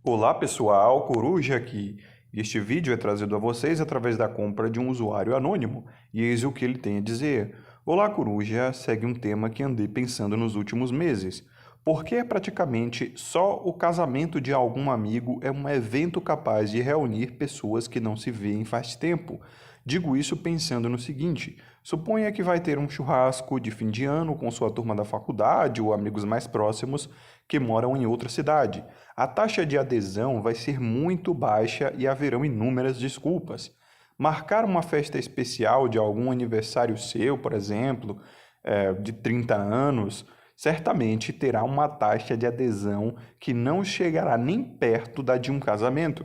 Olá pessoal, Coruja aqui. Este vídeo é trazido a vocês através da compra de um usuário anônimo, e eis o que ele tem a dizer. Olá Coruja segue um tema que andei pensando nos últimos meses. Por que praticamente só o casamento de algum amigo é um evento capaz de reunir pessoas que não se veem faz tempo? Digo isso pensando no seguinte: suponha que vai ter um churrasco de fim de ano com sua turma da faculdade ou amigos mais próximos que moram em outra cidade. A taxa de adesão vai ser muito baixa e haverão inúmeras desculpas. Marcar uma festa especial de algum aniversário seu, por exemplo, de 30 anos, certamente terá uma taxa de adesão que não chegará nem perto da de um casamento.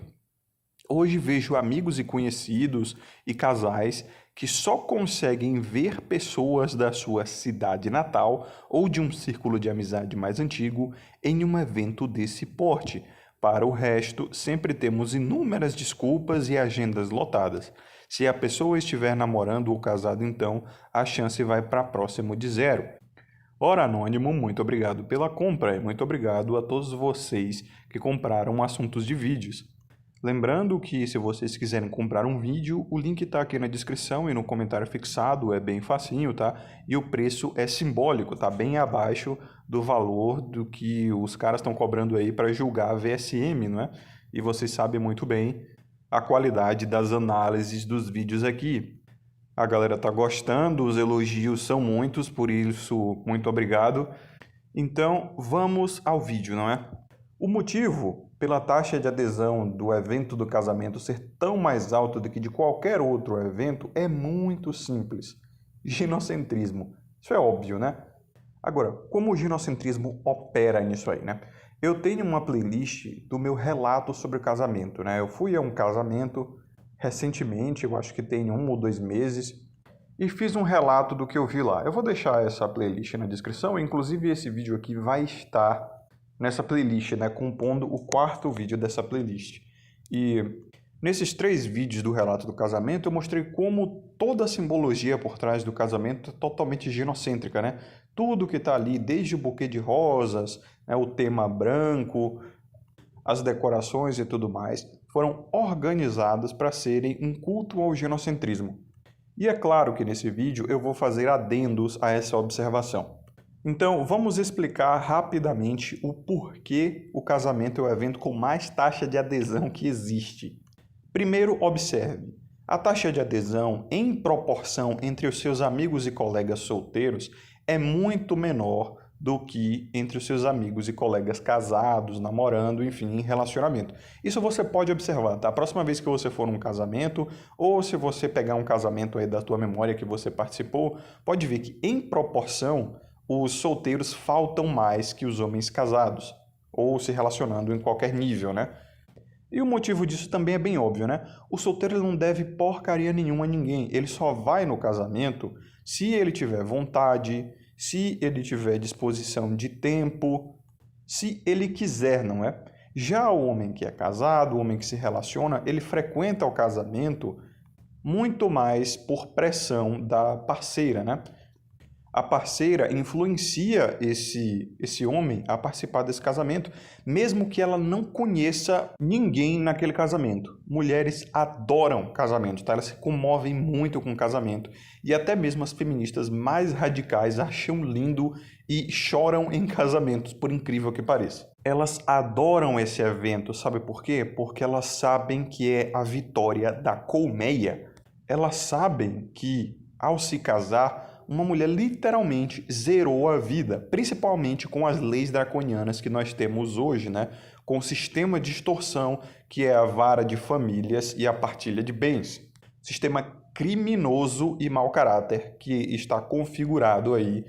Hoje vejo amigos e conhecidos e casais que só conseguem ver pessoas da sua cidade natal ou de um círculo de amizade mais antigo em um evento desse porte. Para o resto, sempre temos inúmeras desculpas e agendas lotadas. Se a pessoa estiver namorando ou casado, então a chance vai para próximo de zero. Ora, Anônimo, muito obrigado pela compra e muito obrigado a todos vocês que compraram assuntos de vídeos. Lembrando que se vocês quiserem comprar um vídeo, o link está aqui na descrição e no comentário fixado, é bem facinho, tá? E o preço é simbólico, tá bem abaixo do valor do que os caras estão cobrando aí para julgar a VSM, não é? E vocês sabem muito bem a qualidade das análises dos vídeos aqui. A galera tá gostando, os elogios são muitos, por isso, muito obrigado. Então, vamos ao vídeo, não é? O motivo pela taxa de adesão do evento do casamento ser tão mais alta do que de qualquer outro evento é muito simples. Ginocentrismo. Isso é óbvio, né? Agora, como o ginocentrismo opera nisso aí, né? Eu tenho uma playlist do meu relato sobre o casamento, né? Eu fui a um casamento recentemente, eu acho que tem 1 ou 2 meses, e fiz um relato do que eu vi lá. Eu vou deixar essa playlist na descrição, inclusive esse vídeo aqui vai estar nessa playlist, né, compondo o quarto vídeo dessa playlist. E nesses 3 vídeos do relato do casamento, eu mostrei como toda a simbologia por trás do casamento é totalmente ginocêntrica, né? Tudo que está ali, desde o buquê de rosas, né, o tema branco, as decorações e tudo mais, foram organizadas para serem um culto ao ginocentrismo. E é claro que nesse vídeo eu vou fazer adendos a essa observação. Então, vamos explicar rapidamente o porquê o casamento é o evento com mais taxa de adesão que existe. Primeiro, observe. A taxa de adesão, em proporção entre os seus amigos e colegas solteiros, é muito menor do que entre os seus amigos e colegas casados, namorando, enfim, em relacionamento. Isso você pode observar, tá? A próxima vez que você for num casamento, ou se você pegar um casamento aí da tua memória que você participou, pode ver que, em proporção, os solteiros faltam mais que os homens casados, ou se relacionando em qualquer nível, né? E o motivo disso também é bem óbvio, né? O solteiro ele não deve porcaria nenhuma a ninguém. Ele só vai no casamento se ele tiver vontade, se ele tiver disposição de tempo, se ele quiser, não é? Já o homem que é casado, o homem que se relaciona, ele frequenta o casamento muito mais por pressão da parceira, né? A parceira influencia esse homem a participar desse casamento, mesmo que ela não conheça ninguém naquele casamento. Mulheres adoram casamento, tá? Elas se comovem muito com casamento. E até mesmo as feministas mais radicais acham lindo e choram em casamentos, por incrível que pareça. Elas adoram esse evento, sabe por quê? Porque elas sabem que é a vitória da colmeia. Elas sabem que, ao se casar, uma mulher literalmente zerou a vida, principalmente com as leis draconianas que nós temos hoje, né? Com o sistema de extorsão, que é a vara de famílias e a partilha de bens. Sistema criminoso e mau caráter que está configurado aí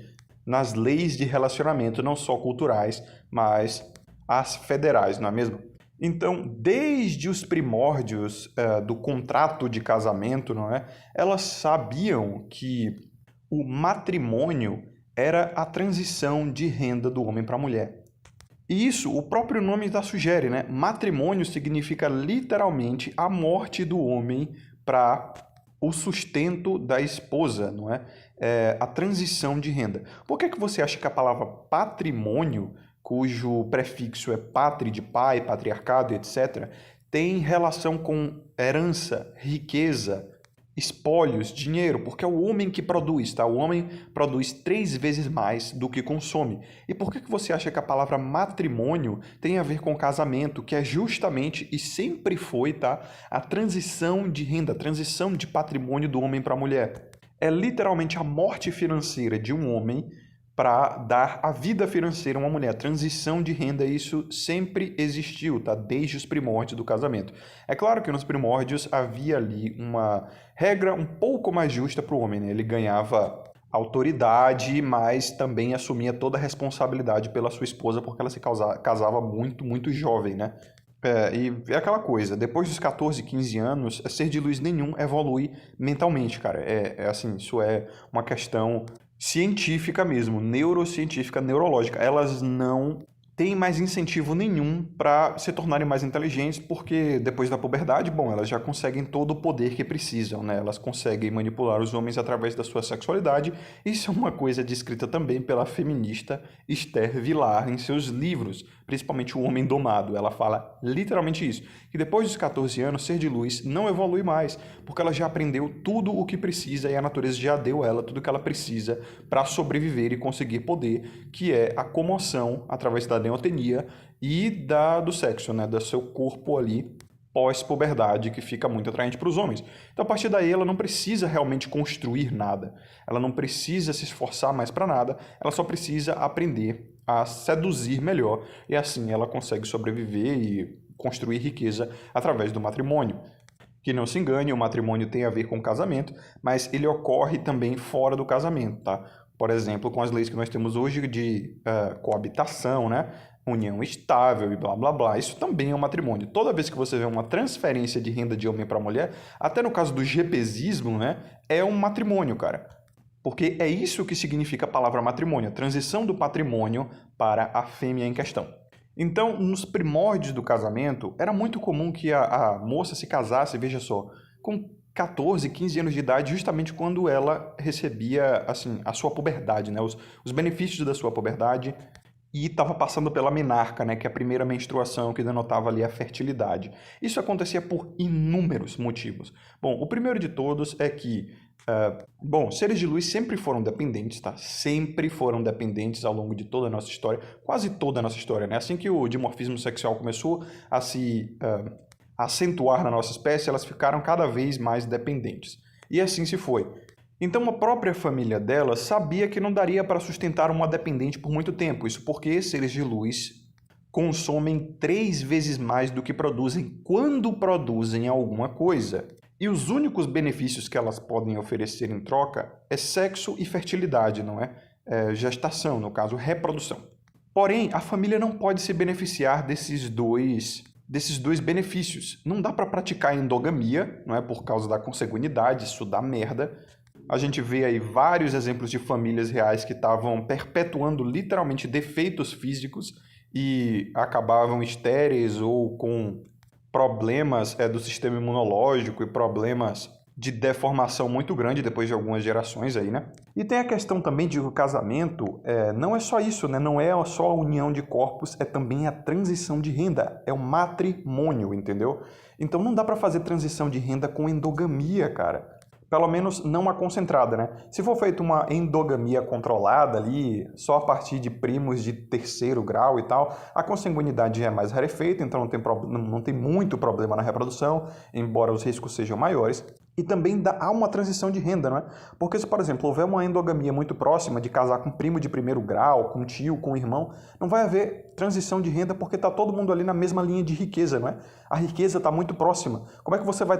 nas leis de relacionamento, não só culturais, mas as federais, não é mesmo? Então, desde os primórdios do contrato de casamento, não é? Elas sabiam que o matrimônio era a transição de renda do homem para a mulher. E isso o próprio nome já sugere, né? Matrimônio significa literalmente a morte do homem para o sustento da esposa, não é? A transição de renda. Por que você acha que a palavra patrimônio cujo prefixo é pátria de pai, patriarcado, etc., tem relação com herança, riqueza, espólios, dinheiro, porque é o homem que produz, tá? O homem produz 3 vezes mais do que consome. E por que você acha que a palavra matrimônio tem a ver com casamento, que é justamente e sempre foi, tá? A transição de renda, a transição de patrimônio do homem para a mulher. É literalmente a morte financeira de um homem para dar a vida financeira a uma mulher. A transição de renda, isso sempre existiu, tá? Desde os primórdios do casamento. É claro que nos primórdios havia ali uma regra um pouco mais justa para o homem, né? Ele ganhava autoridade, mas também assumia toda a responsabilidade pela sua esposa, porque ela se casava muito, muito jovem, né? E é aquela coisa, depois dos 14, 15 anos, ser de luz nenhum evolui mentalmente, cara. Assim, isso é uma questão científica mesmo, neurocientífica, neurológica. Elas não têm mais incentivo nenhum para se tornarem mais inteligentes, porque depois da puberdade, bom, elas já conseguem todo o poder que precisam, né? Elas conseguem manipular os homens através da sua sexualidade. Isso é uma coisa descrita também pela feminista Esther Vilar em seus livros, principalmente O Homem Domado. Ela fala literalmente isso, que depois dos 14 anos, ser de luz não evolui mais, porque ela já aprendeu tudo o que precisa e a natureza já deu a ela tudo o que ela precisa para sobreviver e conseguir poder, que é a comoção através da neotenia e do sexo, né, do seu corpo ali pós-puberdade, que fica muito atraente para os homens. Então, a partir daí, ela não precisa realmente construir nada, ela não precisa se esforçar mais para nada, ela só precisa aprender a seduzir melhor, e assim ela consegue sobreviver e construir riqueza através do matrimônio. Que não se engane, o matrimônio tem a ver com o casamento, mas ele ocorre também fora do casamento, tá? Por exemplo, com as leis que nós temos hoje de coabitação, né? União estável e blá blá blá. Isso também é um matrimônio. Toda vez que você vê uma transferência de renda de homem para mulher, até no caso do GPzismo, né? É um matrimônio, cara. Porque é isso que significa a palavra matrimônio, a transição do patrimônio para a fêmea em questão. Então, nos primórdios do casamento, era muito comum que a moça se casasse, veja só, com 14, 15 anos de idade, justamente quando ela recebia assim, a sua puberdade, né? Os benefícios da sua puberdade, e estava passando pela menarca, né? Que é a primeira menstruação que denotava ali a fertilidade. Isso acontecia por inúmeros motivos. Bom, o primeiro de todos é que seres de luz sempre foram dependentes, tá? Sempre foram dependentes ao longo de toda a nossa história, quase toda a nossa história, né? Assim que o dimorfismo sexual começou a se acentuar na nossa espécie, elas ficaram cada vez mais dependentes. E assim se foi. Então a própria família dela sabia que não daria para sustentar uma dependente por muito tempo. Isso porque seres de luz consomem 3 vezes mais do que produzem quando produzem alguma coisa. E os únicos benefícios que elas podem oferecer em troca é sexo e fertilidade, não é? Gestação, no caso, reprodução. Porém, a família não pode se beneficiar desses dois benefícios. Não dá para praticar endogamia, não é? Por causa da consanguinidade, isso dá merda. A gente vê aí vários exemplos de famílias reais que estavam perpetuando literalmente defeitos físicos e acabavam estéreis ou com problemas do sistema imunológico e problemas de deformação muito grande depois de algumas gerações aí, né? E tem a questão também de que o casamento não é só isso, né? Não é só a união de corpos, é também a transição de renda, é o matrimônio, entendeu? Então não dá para fazer transição de renda com endogamia, cara. Pelo menos não a concentrada, né? Se for feita uma endogamia controlada ali, só a partir de primos de terceiro grau e tal, a consanguinidade já é mais rarefeita, então não tem muito problema na reprodução, embora os riscos sejam maiores. E também há uma transição de renda, não é? Porque se, por exemplo, houver uma endogamia muito próxima de casar com primo de primeiro grau, com tio, com irmão, não vai haver transição de renda porque está todo mundo ali na mesma linha de riqueza, não é? A riqueza está muito próxima. Como é que você vai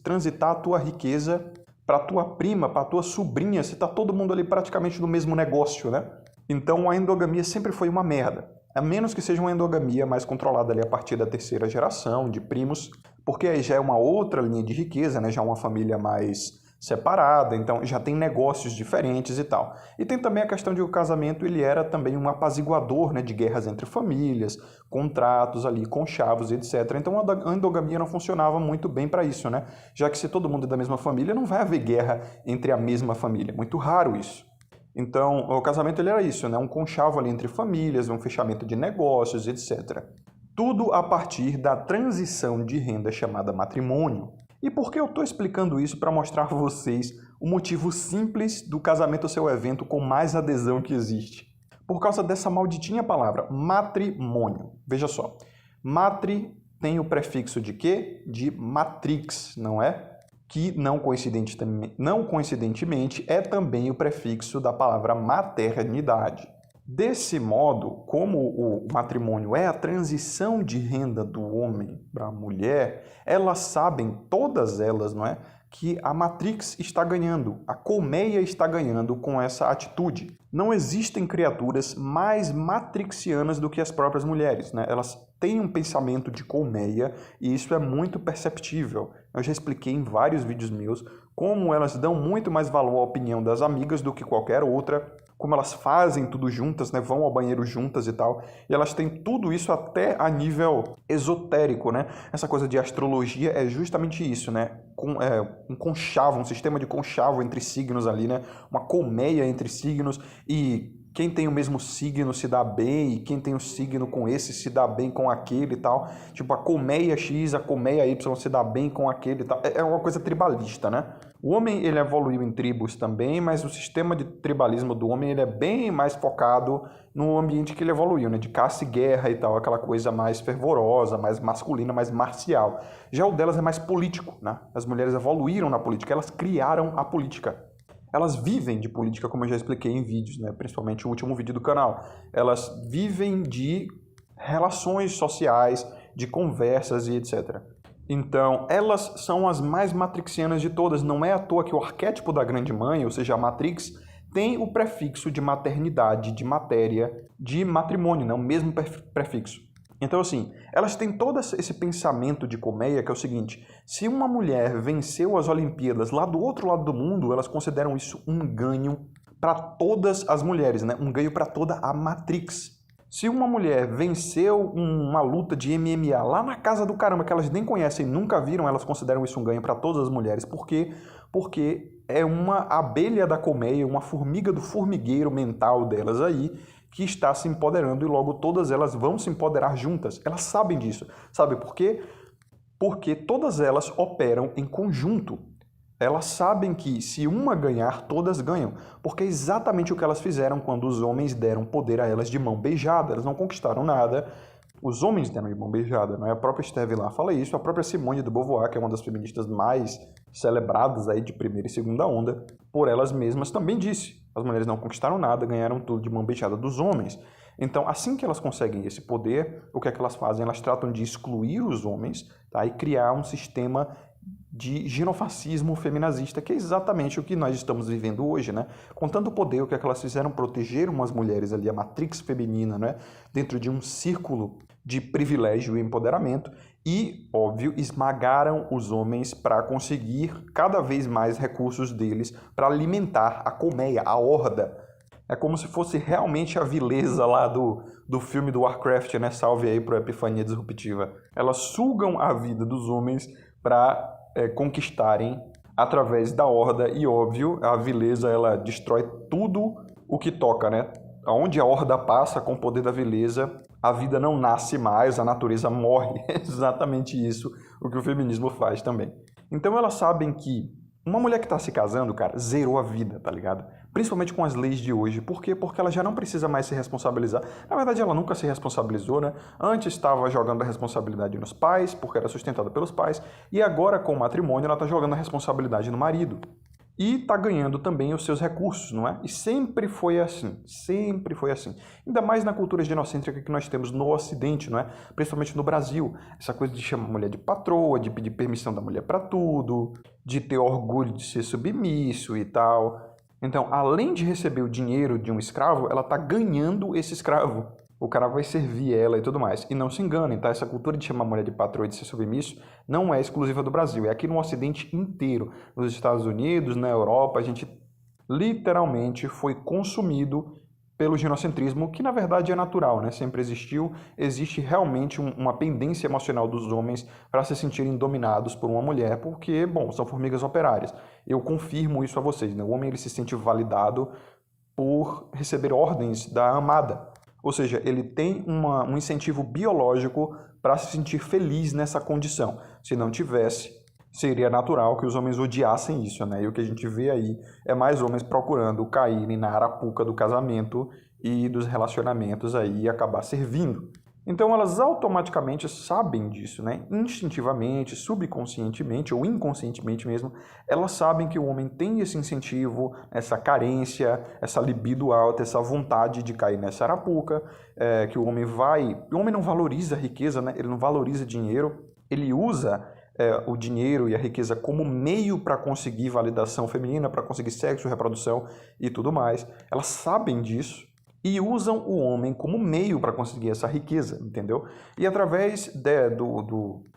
transitar a tua riqueza para a tua prima, para a tua sobrinha, se está todo mundo ali praticamente no mesmo negócio, né? Então a endogamia sempre foi uma merda. A menos que seja uma endogamia mais controlada ali a partir da terceira geração, de primos, porque aí já é uma outra linha de riqueza, né? Já é uma família mais separada, então já tem negócios diferentes e tal. E tem também a questão de que o casamento ele era também um apaziguador, né, de guerras entre famílias, contratos ali, conchavos, etc. Então a endogamia não funcionava muito bem para isso, né? Já que se todo mundo é da mesma família, não vai haver guerra entre a mesma família. Muito raro isso. Então, o casamento ele era isso, né? Um conchavo ali entre famílias, um fechamento de negócios, etc. Tudo a partir da transição de renda chamada matrimônio. E por que eu estou explicando isso? Para mostrar a vocês o motivo simples do casamento ser o evento com mais adesão que existe. Por causa dessa malditinha palavra, matrimônio. Veja só, matri tem o prefixo de quê? De matrix, não é? Que não coincidentemente é também o prefixo da palavra maternidade. Desse modo, como o matrimônio é a transição de renda do homem para a mulher, elas sabem, todas elas, não é, que a Matrix está ganhando, a colmeia está ganhando com essa atitude. Não existem criaturas mais matrixianas do que as próprias mulheres, né? Elas têm um pensamento de colmeia e isso é muito perceptível. Eu já expliquei em vários vídeos meus como elas dão muito mais valor à opinião das amigas do que qualquer outra, como elas fazem tudo juntas, né? Vão ao banheiro juntas e tal. E elas têm tudo isso até a nível esotérico, né? Essa coisa de astrologia é justamente isso, né? Um conchavo, um sistema de conchavo entre signos ali, né? Uma colmeia entre signos e quem tem o mesmo signo se dá bem e quem tem o signo com esse se dá bem com aquele e tal. Tipo, a colmeia X, a colmeia Y se dá bem com aquele e tal. É uma coisa tribalista, né? O homem, ele evoluiu em tribos também, mas o sistema de tribalismo do homem, ele é bem mais focado no ambiente que ele evoluiu, né? De caça e guerra e tal, aquela coisa mais fervorosa, mais masculina, mais marcial. Já o delas é mais político, né? As mulheres evoluíram na política, elas criaram a política. Elas vivem de política, como eu já expliquei em vídeos, né? Principalmente o último vídeo do canal. Elas vivem de relações sociais, de conversas e etc. Então, elas são as mais matrixianas de todas. Não é à toa que o arquétipo da grande mãe, ou seja, a matrix, tem o prefixo de maternidade, de matéria, de matrimônio, né? O mesmo prefixo. Então, assim, elas têm todo esse pensamento de colmeia, que é o seguinte: se uma mulher venceu as Olimpíadas lá do outro lado do mundo, elas consideram isso um ganho para todas as mulheres, né? Um ganho para toda a Matrix. Se uma mulher venceu uma luta de MMA lá na casa do caramba, que elas nem conhecem, nunca viram, elas consideram isso um ganho para todas as mulheres. Por quê? Porque é uma abelha da colmeia, uma formiga do formigueiro mental delas aí, que está se empoderando e logo todas elas vão se empoderar juntas. Elas sabem disso. Sabe por quê? Porque todas elas operam em conjunto. Elas sabem que se uma ganhar, todas ganham. Porque é exatamente o que elas fizeram quando os homens deram poder a elas de mão beijada. Elas não conquistaram nada. Os homens deram de mão beijada, não é? A própria Esteve lá fala isso, a própria Simone de Beauvoir, que é uma das feministas mais celebradas aí de primeira e segunda onda, por elas mesmas também disse: as mulheres não conquistaram nada, ganharam tudo de mão beijada dos homens. Então, assim que elas conseguem esse poder, o que é que elas fazem? Elas tratam de excluir os homens, tá? E criar um sistema de genofascismo feminazista, que é exatamente o que nós estamos vivendo hoje, né? Com tanto poder, o que é que elas fizeram? Protegeram as mulheres ali, a matrix feminina, né? Dentro de um círculo de privilégio e empoderamento e, óbvio, esmagaram os homens para conseguir cada vez mais recursos deles para alimentar a colmeia, a horda. É como se fosse realmente a vileza lá do filme do Warcraft, né? Salve aí para a Epifania Disruptiva. Elas sugam a vida dos homens para conquistarem através da horda e, óbvio, a vileza ela destrói tudo o que toca, né? Onde a horda passa com o poder da vileza, a vida não nasce mais, a natureza morre. É exatamente isso o que o feminismo faz também. Então elas sabem que uma mulher que está se casando, cara, zerou a vida, tá ligado? Principalmente com as leis de hoje. Por quê? Porque ela já não precisa mais se responsabilizar. Na verdade, ela nunca se responsabilizou, né? Antes estava jogando a responsabilidade nos pais, porque era sustentada pelos pais. E agora, com o matrimônio, ela está jogando a responsabilidade no marido. E está ganhando também os seus recursos, não é? E sempre foi assim, sempre foi assim. Ainda mais na cultura genocêntrica que nós temos no Ocidente, não é? Principalmente no Brasil. Essa coisa de chamar a mulher de patroa, de pedir permissão da mulher para tudo, de ter orgulho de ser submisso e tal. Então, além de receber o dinheiro de um escravo, ela está ganhando esse escravo. O cara vai servir ela e tudo mais. E não se enganem, tá? Essa cultura de chamar a mulher de patroa e de ser submisso não é exclusiva do Brasil. É aqui no Ocidente inteiro. Nos Estados Unidos, na Europa, a gente literalmente foi consumido pelo ginocentrismo, que na verdade é natural, né? Sempre existiu. Existe realmente uma pendência emocional dos homens para se sentirem dominados por uma mulher, porque, bom, são formigas operárias. Eu confirmo isso a vocês, né? O homem ele se sente validado por receber ordens da amada. Ou seja, ele tem um incentivo biológico para se sentir feliz nessa condição. Se não tivesse, seria natural que os homens odiassem isso, né? E o que a gente vê aí é mais homens procurando caírem na arapuca do casamento e dos relacionamentos aí e acabar servindo. Então elas automaticamente sabem disso, né? Instintivamente, subconscientemente ou inconscientemente mesmo, elas sabem que o homem tem esse incentivo, essa carência, essa libido alta, essa vontade de cair nessa arapuca, que o homem não valoriza a riqueza, né? Ele não valoriza dinheiro, ele usa o dinheiro e a riqueza como meio para conseguir validação feminina, para conseguir sexo, reprodução e tudo mais. Elas sabem disso e usam o homem como meio para conseguir essa riqueza, entendeu? E através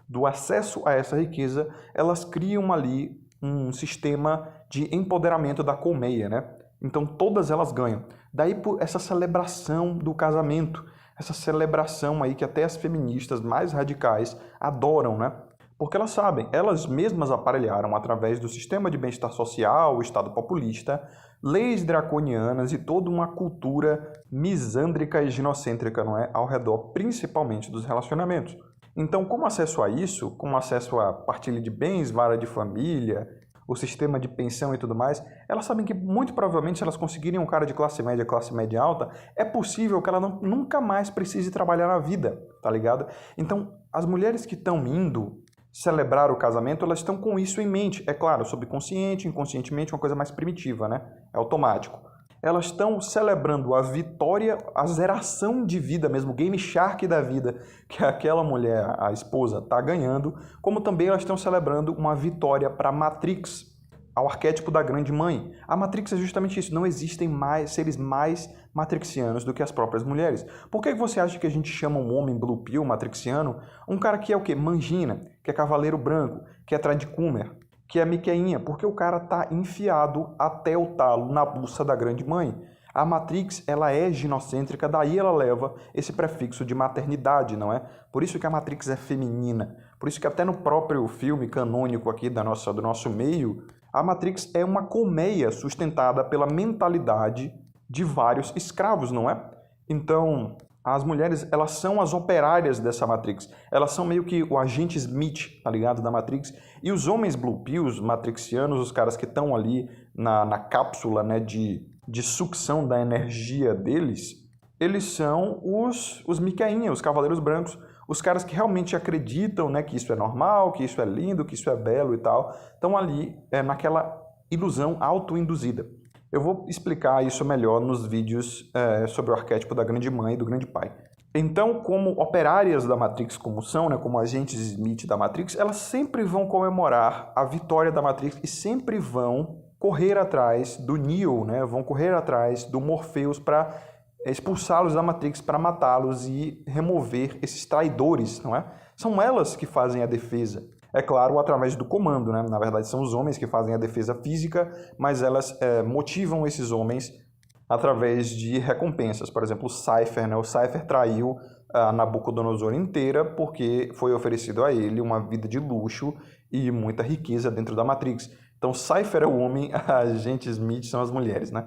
do acesso a essa riqueza, elas criam ali um sistema de empoderamento da colmeia, né? Então todas elas ganham. Daí por essa celebração do casamento, essa celebração aí que até as feministas mais radicais adoram, né? Porque elas sabem, elas mesmas aparelharam através do sistema de bem-estar social, o Estado populista, leis draconianas e toda uma cultura misândrica e ginocêntrica, não é? Ao redor, principalmente, dos relacionamentos. Então, como acesso a isso, como acesso à partilha de bens, vara de família, o sistema de pensão e tudo mais, elas sabem que muito provavelmente se elas conseguirem um cara de classe média alta, é possível que ela nunca mais precise trabalhar na vida, tá ligado? Então, as mulheres que estão indo celebrar o casamento, elas estão com isso em mente. É claro, subconsciente, inconscientemente, uma coisa mais primitiva, né? É automático. Elas estão celebrando a vitória, a zeração de vida mesmo, o Game Shark da vida, que aquela mulher, a esposa, está ganhando, como também elas estão celebrando uma vitória para a Matrix, ao arquétipo da grande mãe. A Matrix é justamente isso, não existem seres mais matrixianos do que as próprias mulheres. Por que você acha que a gente chama um homem blue pill matrixiano um cara que é o quê? Mangina, que é cavaleiro branco, que é tradicúmer, que é miqueinha? Porque o cara tá enfiado até o talo na buça da grande mãe. A Matrix, ela é ginocêntrica, daí ela leva esse prefixo de maternidade, não é? Por isso que a Matrix é feminina. Por isso que até no próprio filme canônico aqui do nosso meio, a Matrix é uma colmeia sustentada pela mentalidade de vários escravos, não é? Então, as mulheres, elas são as operárias dessa Matrix. Elas são meio que o agente Smith, tá ligado, da Matrix. E os homens blue pills, matrixianos, os caras que estão ali na cápsula, né, de sucção da energia deles, eles são os miqueinha, os cavaleiros brancos, os caras que realmente acreditam, né, que isso é normal, que isso é lindo, que isso é belo e tal, estão ali naquela ilusão autoinduzida. Eu vou explicar isso melhor nos vídeos sobre o arquétipo da grande mãe e do grande pai. Então, como operárias da Matrix como são, né, como agentes Smith da Matrix, elas sempre vão comemorar a vitória da Matrix e sempre vão correr atrás do Neo, né, vão correr atrás do Morpheus para expulsá-los da Matrix, para matá-los e remover esses traidores, não é? São elas que fazem a defesa. É claro, através do comando, né? Na verdade, são os homens que fazem a defesa física, mas elas motivam esses homens através de recompensas. Por exemplo, o Cypher, né? O Cypher traiu a Nabucodonosor inteira porque foi oferecido a ele uma vida de luxo e muita riqueza dentro da Matrix. Então, Cypher é o homem, a agente Smith são as mulheres, né?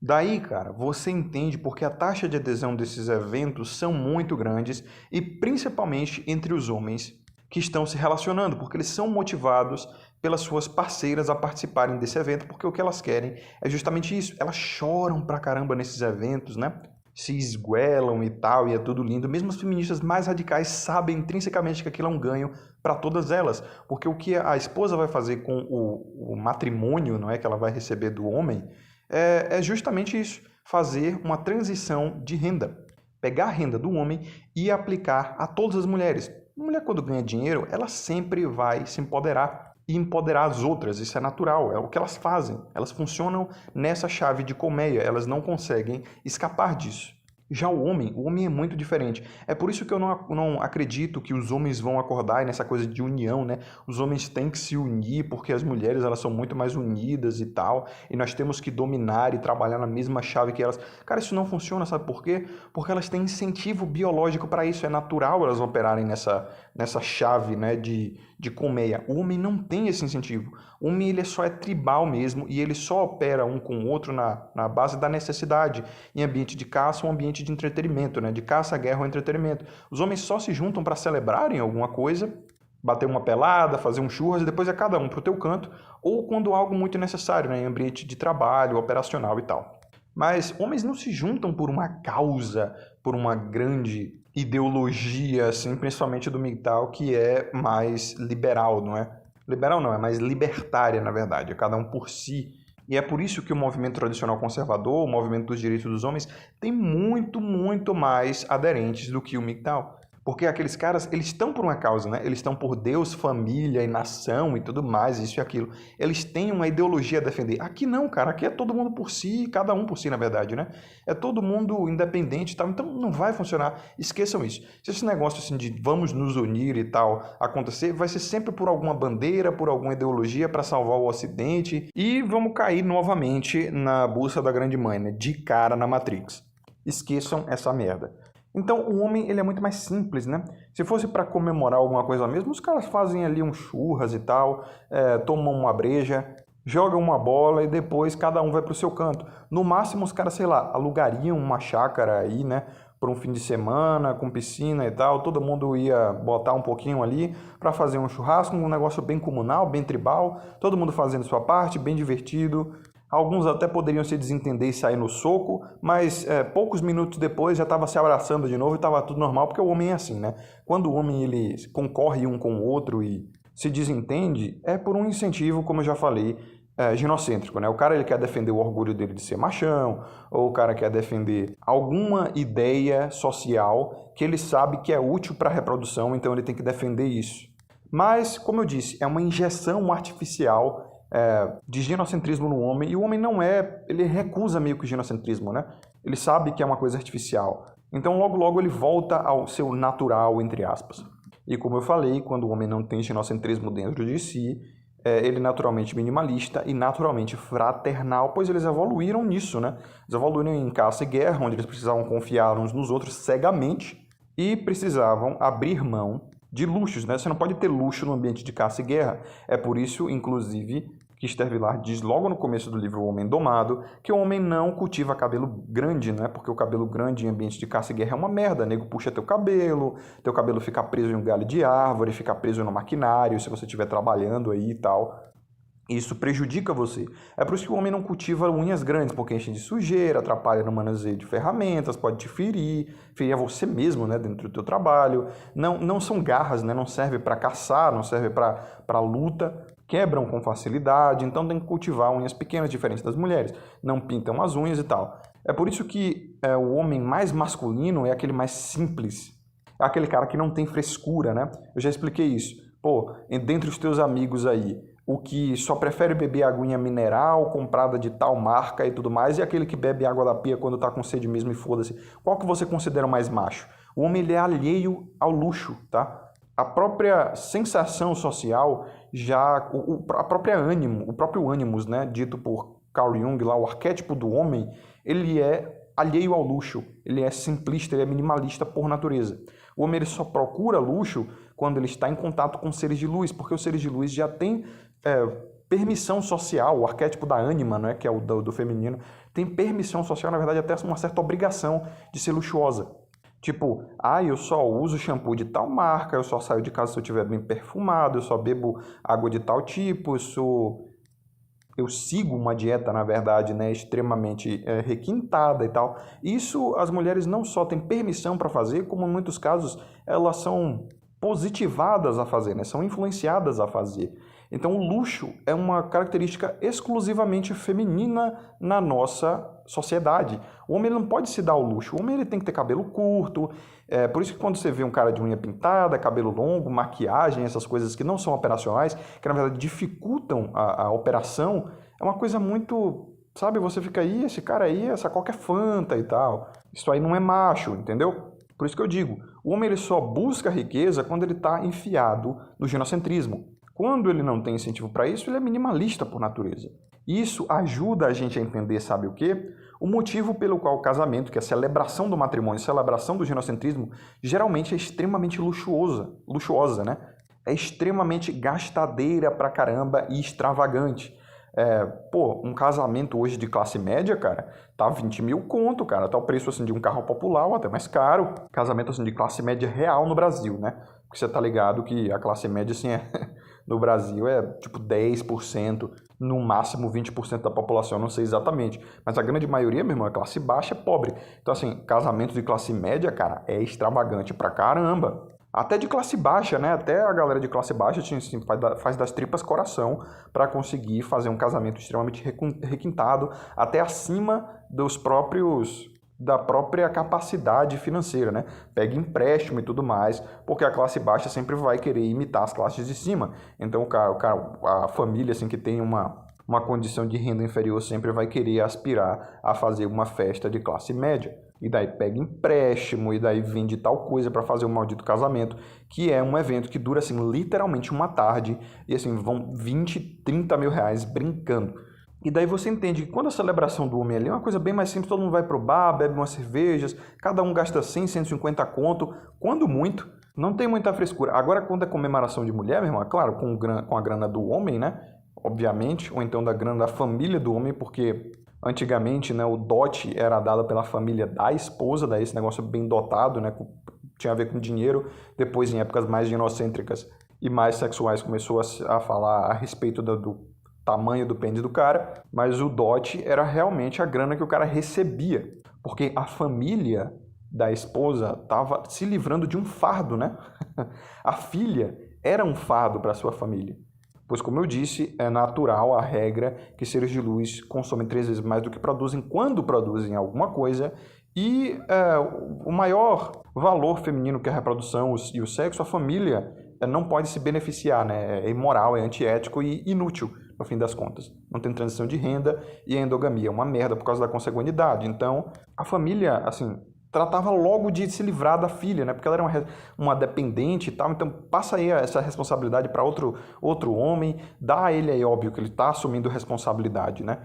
Daí, cara, você entende porque a taxa de adesão desses eventos são muito grandes e principalmente entre os homens que estão se relacionando, porque eles são motivados pelas suas parceiras a participarem desse evento, porque o que elas querem é justamente isso. Elas choram pra caramba nesses eventos, né? Se esguelam e tal, e é tudo lindo. Mesmo as feministas mais radicais sabem intrinsecamente que aquilo é um ganho para todas elas, porque o que a esposa vai fazer com o matrimônio, não é, que ela vai receber do homem, é justamente isso, fazer uma transição de renda. Pegar a renda do homem e aplicar a todas as mulheres. A mulher, quando ganha dinheiro, ela sempre vai se empoderar e empoderar as outras. Isso é natural, é o que elas fazem. Elas funcionam nessa chave de colmeia, elas não conseguem escapar disso. Já o homem é muito diferente. É por isso que eu não acredito que os homens vão acordar nessa coisa de união, né? Os homens têm que se unir porque as mulheres elas são muito mais unidas e tal, e nós temos que dominar e trabalhar na mesma chave que elas. Cara, isso não funciona, sabe por quê? Porque elas têm incentivo biológico para isso, é natural elas operarem nessa chave, né, de colmeia. O homem não tem esse incentivo. O homem ele só é tribal mesmo e ele só opera um com o outro na base da necessidade, em ambiente de caça ou ambiente de entretenimento, né? De caça, guerra ou entretenimento. Os homens só se juntam para celebrarem alguma coisa, bater uma pelada, fazer um churras e depois é cada um para o teu canto, ou quando algo muito necessário, né? Em ambiente de trabalho, operacional e tal. Mas homens não se juntam por uma causa, por uma grande ideologia, assim, principalmente do MGTOW, que é mais liberal, não é? Liberal não, é mais libertária, na verdade, é cada um por si. E é por isso que o movimento tradicional conservador, o movimento dos direitos dos homens, tem muito mais aderentes do que o MGTOW. Porque aqueles caras, eles estão por uma causa, né? Eles estão por Deus, família e nação e tudo mais, isso e aquilo. Eles têm uma ideologia a defender. Aqui não, cara. Aqui é todo mundo por si, cada um por si, na verdade, né? É todo mundo independente e tal. Então não vai funcionar. Esqueçam isso. Se esse negócio assim de vamos nos unir e tal acontecer, vai ser sempre por alguma bandeira, por alguma ideologia para salvar o Ocidente. E vamos cair novamente na busca da grande mãe, né? De cara na Matrix. Esqueçam essa merda. Então, o homem ele é muito mais simples, né? Se fosse para comemorar alguma coisa mesmo, os caras fazem ali um churras e tal, tomam uma breja, jogam uma bola e depois cada um vai pro seu canto. No máximo, os caras, sei lá, alugariam uma chácara aí, né? Por um fim de semana, com piscina e tal, todo mundo ia botar um pouquinho ali para fazer um churrasco, um negócio bem comunal, bem tribal, todo mundo fazendo sua parte, bem divertido. Alguns até poderiam se desentender e sair no soco, mas poucos minutos depois já estava se abraçando de novo e estava tudo normal, porque o homem é assim, né? Quando o homem ele concorre um com o outro e se desentende, é por um incentivo, como eu já falei, ginocêntrico, né? O cara ele quer defender o orgulho dele de ser machão, ou o cara quer defender alguma ideia social que ele sabe que é útil para a reprodução, então ele tem que defender isso. Mas, como eu disse, é uma injeção artificial de ginocentrismo no homem, e o homem não ele recusa meio que o ginocentrismo, né? Ele sabe que é uma coisa artificial. Então, logo ele volta ao seu natural, entre aspas. E como eu falei, quando o homem não tem ginocentrismo dentro de si, ele é naturalmente minimalista e naturalmente fraternal, pois eles evoluíram nisso, né? Eles evoluíram em caça e guerra, onde eles precisavam confiar uns nos outros cegamente e precisavam abrir mão de luxos, né? Você não pode ter luxo no ambiente de caça e guerra. É por isso, inclusive, que Esther Vilar diz logo no começo do livro O Homem Domado que o homem não cultiva cabelo grande, né? Porque o cabelo grande em ambiente de caça e guerra é uma merda. O nego puxa teu cabelo fica preso em um galho de árvore, fica preso no maquinário, se você estiver trabalhando aí e tal. Isso prejudica você. É por isso que o homem não cultiva unhas grandes, porque enche de sujeira, atrapalha no manuseio de ferramentas, pode te ferir a você mesmo, né, dentro do teu trabalho. Não são garras, né, não serve para caçar, não serve para luta, quebram com facilidade, então tem que cultivar unhas pequenas, diferentes das mulheres. Não pintam as unhas e tal. É por isso que o homem mais masculino é aquele mais simples. É aquele cara que não tem frescura, né? Eu já expliquei isso. Pô, dentre os teus amigos aí, o que só prefere beber aguinha mineral, comprada de tal marca e tudo mais, e aquele que bebe água da pia quando tá com sede mesmo e foda-se. Qual que você considera mais macho? O homem ele é alheio ao luxo, tá? A própria sensação social, a própria ânimo, o próprio ânimos, né, dito por Carl Jung lá, o arquétipo do homem, ele é alheio ao luxo, ele é simplista, ele é minimalista por natureza. O homem ele só procura luxo quando ele está em contato com seres de luz, porque os seres de luz já têm permissão social, o arquétipo da ânima, né, que é o do feminino, tem permissão social, na verdade até uma certa obrigação de ser luxuosa. Tipo, eu só uso shampoo de tal marca, eu só saio de casa se eu estiver bem perfumado, eu só bebo água de tal tipo, eu sigo uma dieta, na verdade, né, extremamente requintada e tal. Isso as mulheres não só têm permissão para fazer, como em muitos casos elas são positivadas a fazer, né, são influenciadas a fazer. Então o luxo é uma característica exclusivamente feminina na nossa sociedade. O homem não pode se dar ao luxo, o homem ele tem que ter cabelo curto, por isso que quando você vê um cara de unha pintada, cabelo longo, maquiagem, essas coisas que não são operacionais, que na verdade dificultam a operação, é uma coisa muito sabe, você fica aí, esse cara aí, essa coca é fanta e tal. Isso aí não é macho, entendeu? Por isso que eu digo, o homem ele só busca riqueza quando ele está enfiado no ginocentrismo. Quando ele não tem incentivo para isso, ele é minimalista por natureza. Isso ajuda a gente a entender, sabe o quê? O motivo pelo qual o casamento, que é a celebração do matrimônio, a celebração do ginocentrismo, geralmente é extremamente luxuosa, né? É extremamente gastadeira pra caramba e extravagante. Um casamento hoje de classe média, cara, tá 20 mil conto, cara. Tá o preço, assim, de um carro popular ou até mais caro. Casamento, assim, de classe média real no Brasil, né? Porque você tá ligado que a classe média, assim, no Brasil é tipo 10%, no máximo 20% da população, não sei exatamente. Mas a grande maioria, meu irmão, é classe baixa, é pobre. Então, assim, casamento de classe média, cara, é extravagante pra caramba. Até de classe baixa, né? Até a galera de classe baixa assim, faz das tripas coração para conseguir fazer um casamento extremamente requintado, até acima da própria capacidade financeira, né? Pega empréstimo e tudo mais, porque a classe baixa sempre vai querer imitar as classes de cima. Então, a família assim que tem uma condição de renda inferior sempre vai querer aspirar a fazer uma festa de classe média. E daí pega empréstimo, e daí vende tal coisa para fazer o maldito casamento, que é um evento que dura, assim, literalmente uma tarde, e assim, vão 20, 30 mil reais brincando. E daí você entende que quando a celebração do homem ali é uma coisa bem mais simples, todo mundo vai pro bar, bebe umas cervejas, cada um gasta 100, 150 conto, quando muito, não tem muita frescura. Agora, quando é comemoração de mulher, meu irmão, é claro, com a grana do homem, né, obviamente, ou então da grana da família do homem, porque antigamente, né, o dote era dado pela família da esposa, daí esse negócio bem dotado, né, tinha a ver com dinheiro. Depois, em épocas mais ginocêntricas e mais sexuais, começou a falar a respeito do tamanho do pênis do cara, mas o dote era realmente a grana que o cara recebia, porque a família da esposa estava se livrando de um fardo, né? A filha era um fardo para sua família. Pois, como eu disse, é natural a regra que seres de luz consomem 3 vezes mais do que produzem quando produzem alguma coisa, e o maior valor feminino que é a reprodução e o sexo, a família não pode se beneficiar, né? É imoral, é antiético e inútil, no fim das contas. Não tem transição de renda e a endogamia é uma merda por causa da consanguinidade. Então, a família, assim, tratava logo de se livrar da filha, né? Porque ela era uma dependente e tal, então passa aí essa responsabilidade para outro homem, dá a ele aí, óbvio que ele está assumindo responsabilidade, né?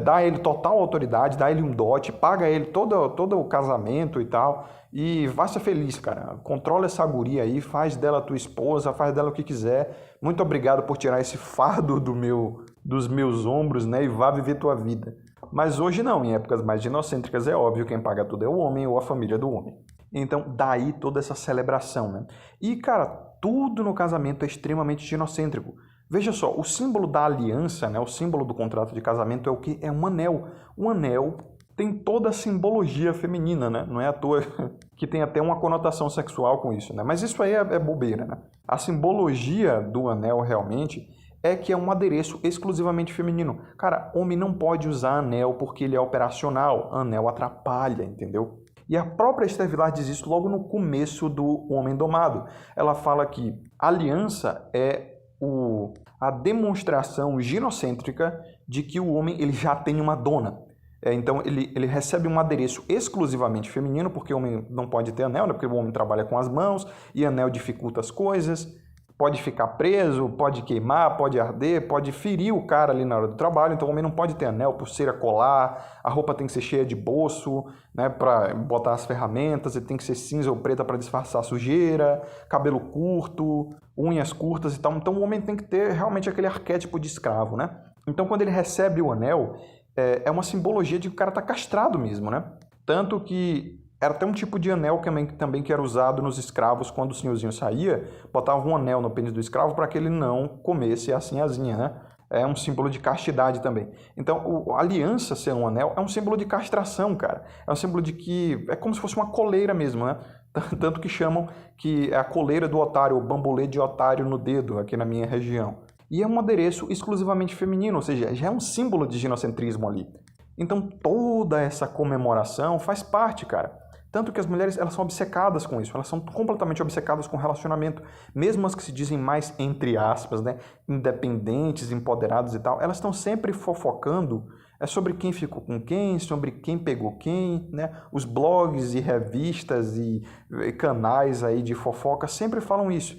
Dá a ele total autoridade, dá a ele um dote, paga a ele todo o casamento e tal, e vai ser feliz, cara. Controla essa guria aí, faz dela tua esposa, faz dela o que quiser. Muito obrigado por tirar esse fardo dos meus ombros, né? E vá viver tua vida. Mas hoje não, em épocas mais ginocêntricas é óbvio, quem paga tudo é o homem ou a família do homem. Então, daí toda essa celebração, né? E, cara, tudo no casamento é extremamente ginocêntrico. Veja só, o símbolo da aliança, né, o símbolo do contrato de casamento é o que? É um anel. O anel tem toda a simbologia feminina, né? Não é à toa que tem até uma conotação sexual com isso, né? Mas isso aí é bobeira, né? A simbologia do anel realmente é que é um adereço exclusivamente feminino. Cara, homem não pode usar anel porque ele é operacional. Anel atrapalha, entendeu? E a própria Esther Vilar diz isso logo no começo do Homem Domado. Ela fala que a aliança é a demonstração ginocêntrica de que o homem ele já tem uma dona. Então ele recebe um adereço exclusivamente feminino, porque o homem não pode ter anel, né? Porque o homem trabalha com as mãos e anel dificulta as coisas, pode ficar preso, pode queimar, pode arder, pode ferir o cara ali na hora do trabalho. Então o homem não pode ter anel, pulseira, colar, a roupa tem que ser cheia de bolso, né, para botar as ferramentas, e tem que ser cinza ou preta para disfarçar a sujeira, cabelo curto, unhas curtas e tal. Então o homem tem que ter realmente aquele arquétipo de escravo, né? Então quando ele recebe o anel, é uma simbologia de que o cara tá castrado mesmo, né? Tanto que era até um tipo de anel também que era usado nos escravos quando o senhorzinho saía, botava um anel no pênis do escravo para que ele não comesse a sinhazinha, né? É um símbolo de castidade também. Então, a aliança ser um anel é um símbolo de castração, cara. É um símbolo de que é como se fosse uma coleira mesmo, né? Tanto que chamam que é a coleira do otário, o bambolê de otário no dedo, aqui na minha região. E é um adereço exclusivamente feminino, ou seja, já é um símbolo de ginocentrismo ali. Então, toda essa comemoração faz parte, cara. Tanto que as mulheres elas são obcecadas com isso, elas são completamente obcecadas com relacionamento. Mesmo as que se dizem mais, entre aspas, né, independentes, empoderadas e tal, elas estão sempre fofocando É sobre quem ficou com quem, sobre quem pegou quem, né? Os blogs e revistas e canais aí de fofoca sempre falam isso.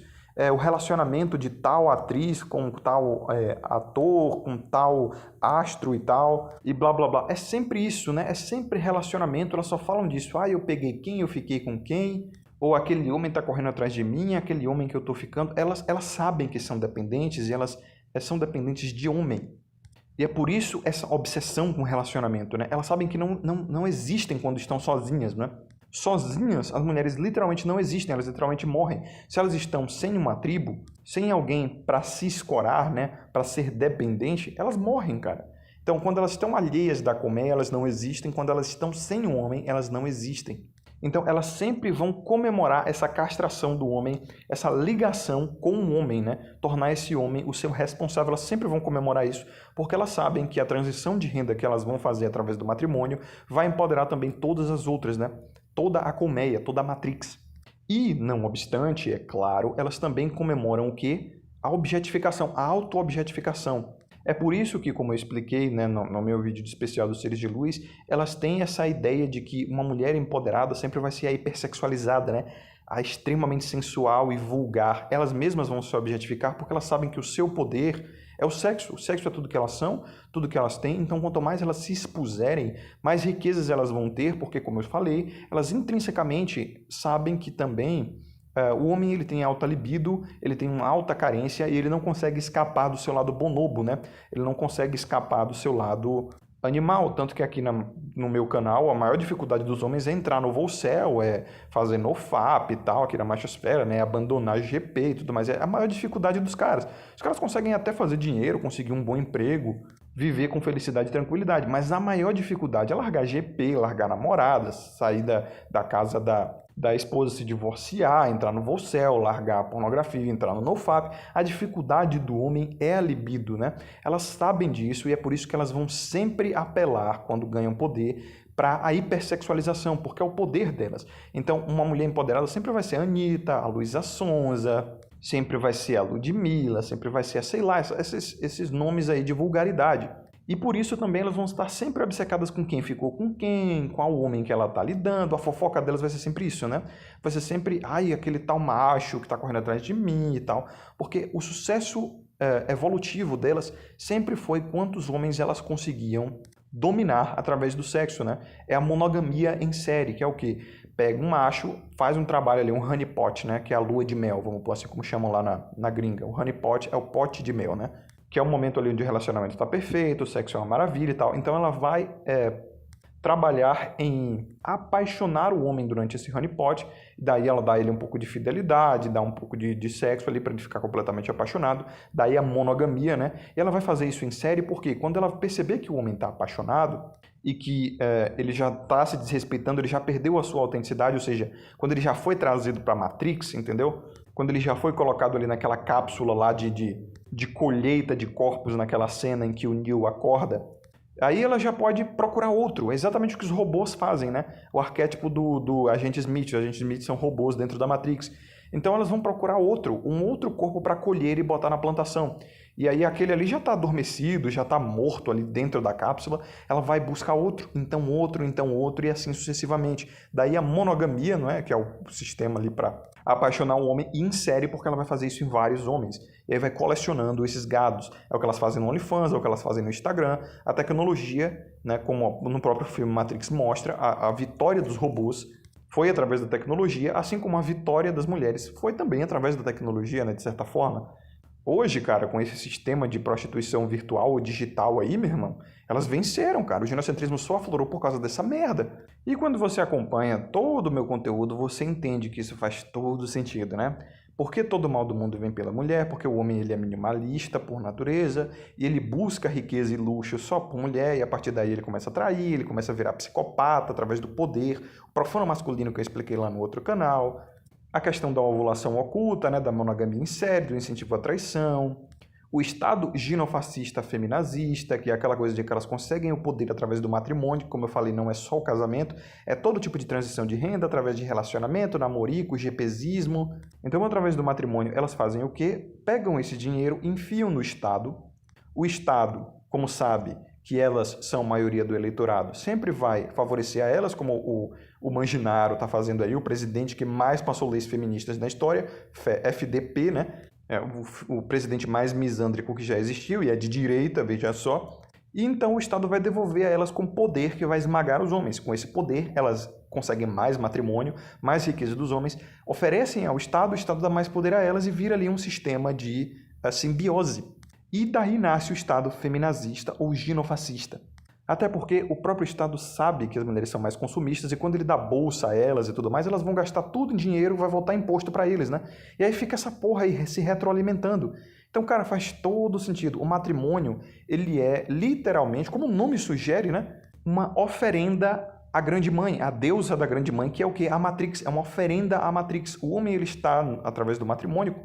O relacionamento de tal atriz com tal ator, com tal astro e tal, e blá blá blá. É sempre isso, né? É sempre relacionamento, elas só falam disso. Ah, eu peguei quem, eu fiquei com quem, ou aquele homem está correndo atrás de mim, aquele homem que eu estou ficando. Elas sabem que são dependentes e elas são dependentes de homem. E é por isso essa obsessão com relacionamento, né? Elas sabem que não existem quando estão sozinhas, né? Sozinhas, as mulheres literalmente não existem, elas literalmente morrem. Se elas estão sem uma tribo, sem alguém para se escorar, né? Para ser dependente, elas morrem, cara. Então, quando elas estão alheias da colmeia, elas não existem. Quando elas estão sem um homem, elas não existem. Então, elas sempre vão comemorar essa castração do homem, essa ligação com o homem, né? Tornar esse homem o seu responsável. Elas sempre vão comemorar isso, porque elas sabem que a transição de renda que elas vão fazer através do matrimônio vai empoderar também todas as outras, né? Toda a colmeia, toda a matrix. E, não obstante, é claro, elas também comemoram o quê? A objetificação, a auto-objetificação. É por isso que, como eu expliquei, né, no meu vídeo de especial dos Seres de Luz, elas têm essa ideia de que uma mulher empoderada sempre vai ser a hipersexualizada, né? A extremamente sensual e vulgar. Elas mesmas vão se objetificar porque elas sabem que o seu poder é o sexo. O sexo é tudo que elas são, tudo que elas têm. Então, quanto mais elas se expuserem, mais riquezas elas vão ter, porque, como eu falei, elas intrinsecamente sabem que também o homem ele tem alta libido, ele tem uma alta carência e ele não consegue escapar do seu lado bonobo, né? Ele não consegue escapar do seu lado animal. Tanto que aqui no meu canal, a maior dificuldade dos homens é entrar no voo céu, é fazer nofap e tal, aqui na machosfera, né? Abandonar GP e tudo mais. É a maior dificuldade dos caras. Os caras conseguem até fazer dinheiro, conseguir um bom emprego, viver com felicidade e tranquilidade. Mas a maior dificuldade é largar GP, largar namoradas, sair da casa da esposa, se divorciar, entrar no Volcel, largar a pornografia, entrar no NoFap. A dificuldade do homem é a libido, né? Elas sabem disso e é por isso que elas vão sempre apelar, quando ganham poder, para a hipersexualização, porque é o poder delas. Então, uma mulher empoderada sempre vai ser a Anitta, a Luísa Sonza, sempre vai ser a Ludmilla, sempre vai ser, sei lá, esses nomes aí de vulgaridade. E por isso também elas vão estar sempre obcecadas com quem ficou com quem, qual homem que ela está lidando. A fofoca delas vai ser sempre isso, né? Vai ser sempre, ai, aquele tal macho que está correndo atrás de mim e tal. Porque o sucesso evolutivo delas sempre foi quantos homens elas conseguiam dominar através do sexo, né? É a monogamia em série, que é o quê? Pega um macho, faz um trabalho ali, um honeypot, né? Que é a lua de mel, vamos pôr assim como chamam lá na gringa. O honeypot é o pote de mel, né? Que é o momento ali onde o relacionamento está perfeito, o sexo é uma maravilha e tal. Então ela vai trabalhar em apaixonar o homem durante esse honeypot, daí ela dá ele um pouco de fidelidade, dá um pouco de sexo ali para ele ficar completamente apaixonado, daí a monogamia, né? E ela vai fazer isso em série porque quando ela perceber que o homem está apaixonado e que ele já está se desrespeitando, ele já perdeu a sua autenticidade, ou seja, quando ele já foi trazido para a Matrix, entendeu? Quando ele já foi colocado ali naquela cápsula lá de colheita de corpos naquela cena em que o Neo acorda, aí ela já pode procurar outro. É exatamente o que os robôs fazem, né? O arquétipo do agente Smith. Os agentes Smith são robôs dentro da Matrix. Então elas vão procurar um outro corpo para colher e botar na plantação. E aí aquele ali já está adormecido, já está morto ali dentro da cápsula, ela vai buscar outro, então outro e assim sucessivamente. Daí a monogamia, não é? Que é o sistema ali para apaixonar um homem em série, porque ela vai fazer isso em vários homens. E aí vai colecionando esses gados. É o que elas fazem no OnlyFans, é o que elas fazem no Instagram. A tecnologia, né, como no próprio filme Matrix mostra, a vitória dos robôs foi através da tecnologia, assim como a vitória das mulheres foi também através da tecnologia, né, de certa forma. Hoje, cara, com esse sistema de prostituição virtual ou digital aí, meu irmão, elas venceram, cara. O ginocentrismo só aflorou por causa dessa merda. E quando você acompanha todo o meu conteúdo, você entende que isso faz todo sentido, né? Porque todo mal do mundo vem pela mulher, porque o homem ele é minimalista por natureza, e ele busca riqueza e luxo só por mulher, e a partir daí ele começa a trair, ele começa a virar psicopata através do poder, o profano masculino que eu expliquei lá no outro canal, a questão da ovulação oculta, né, da monogamia em série, do incentivo à traição, o Estado ginofascista feminazista, que é aquela coisa de que elas conseguem o poder através do matrimônio, como eu falei, não é só o casamento, é todo tipo de transição de renda através de relacionamento, namorico, GPzismo. Então, através do matrimônio, elas fazem o quê? Pegam esse dinheiro, enfiam no Estado. O Estado, como sabe, que elas são maioria do eleitorado, sempre vai favorecer a elas, como o Manginaro está fazendo aí, o presidente que mais passou leis feministas na história, FDP, né? É o presidente mais misândrico que já existiu e é de direita, veja só. E então o Estado vai devolver a elas com poder que vai esmagar os homens. Com esse poder, elas conseguem mais matrimônio, mais riqueza dos homens, oferecem ao Estado, o Estado dá mais poder a elas e vira ali um sistema de simbiose. E daí nasce o Estado feminazista ou ginofascista. Até porque o próprio Estado sabe que as mulheres são mais consumistas e quando ele dá bolsa a elas e tudo mais, elas vão gastar tudo em dinheiro, vai voltar imposto para eles, né? E aí fica essa porra aí se retroalimentando. Então, cara, faz todo sentido. O matrimônio, ele é literalmente, como o nome sugere, né? Uma oferenda à grande mãe, a deusa da grande mãe, que é o quê? A Matrix, é uma oferenda à Matrix. O homem, ele está, através do matrimônio,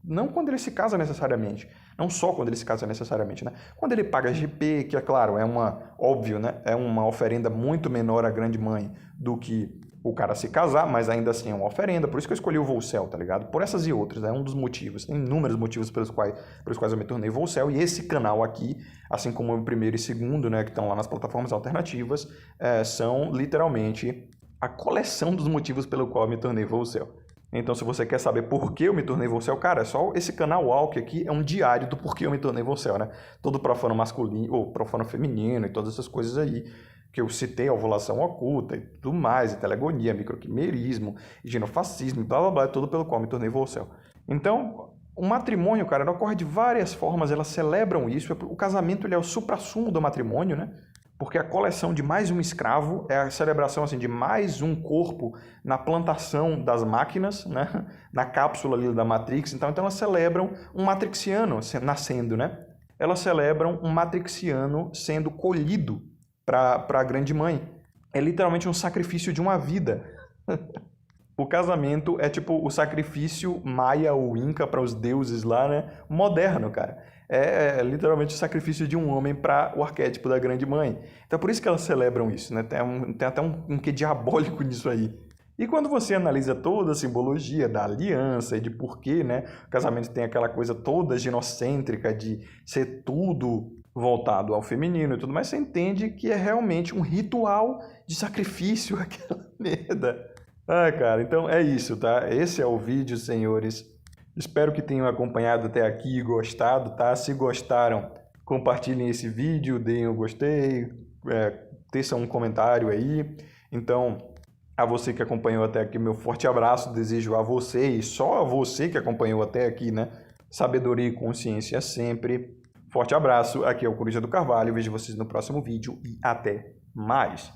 não quando ele se casa necessariamente, não só quando ele se casa necessariamente, né? Quando ele paga GP, que é claro, óbvio, né? É uma oferenda muito menor à grande mãe do que o cara se casar, mas ainda assim é uma oferenda, por isso que eu escolhi o Volcel, tá ligado? Por essas e outras, é um dos motivos, tem inúmeros motivos pelos quais eu me tornei Volcel, e esse canal aqui, assim como o primeiro e segundo, né, que estão lá nas plataformas alternativas, são literalmente a coleção dos motivos pelo qual eu me tornei Volcel. Então, se você quer saber por que eu me tornei Volcel, cara, é só esse canal Walk aqui, é um diário do porquê eu me tornei Volcel, né? Todo profano masculino, ou profano feminino e todas essas coisas aí, que eu citei, ovulação oculta e tudo mais, e telegonia, microquimerismo, ginofascismo e blá blá blá, tudo pelo qual me tornei Volcel. Então, o matrimônio, cara, ocorre de várias formas, elas celebram isso, o casamento ele é o suprassumo do matrimônio, né? Porque a coleção de mais um escravo é a celebração assim, de mais um corpo na plantação das máquinas, né? Na cápsula ali da Matrix. Então elas celebram um matrixiano nascendo, né? Elas celebram um matrixiano sendo colhido para a grande mãe. É literalmente um sacrifício de uma vida. O casamento é tipo o sacrifício maia ou inca para os deuses lá, né? Moderno, cara. É literalmente o sacrifício de um homem para o arquétipo da grande mãe. Então por isso que elas celebram isso, né? Tem até um quê diabólico nisso aí. E quando você analisa toda a simbologia da aliança e de porquê, né, o casamento tem aquela coisa toda ginocêntrica de ser tudo voltado ao feminino e tudo mais, você entende que é realmente um ritual de sacrifício, aquela merda. Ah, cara, então é isso, tá? Esse é o vídeo, senhores. Espero que tenham acompanhado até aqui e gostado, tá? Se gostaram, compartilhem esse vídeo, deem um gostei, teçam um comentário aí. Então, a você que acompanhou até aqui, meu forte abraço, desejo a você e só a você que acompanhou até aqui, né? Sabedoria e consciência sempre. Forte abraço, aqui é o Coruja do Carvalho, vejo vocês no próximo vídeo e até mais!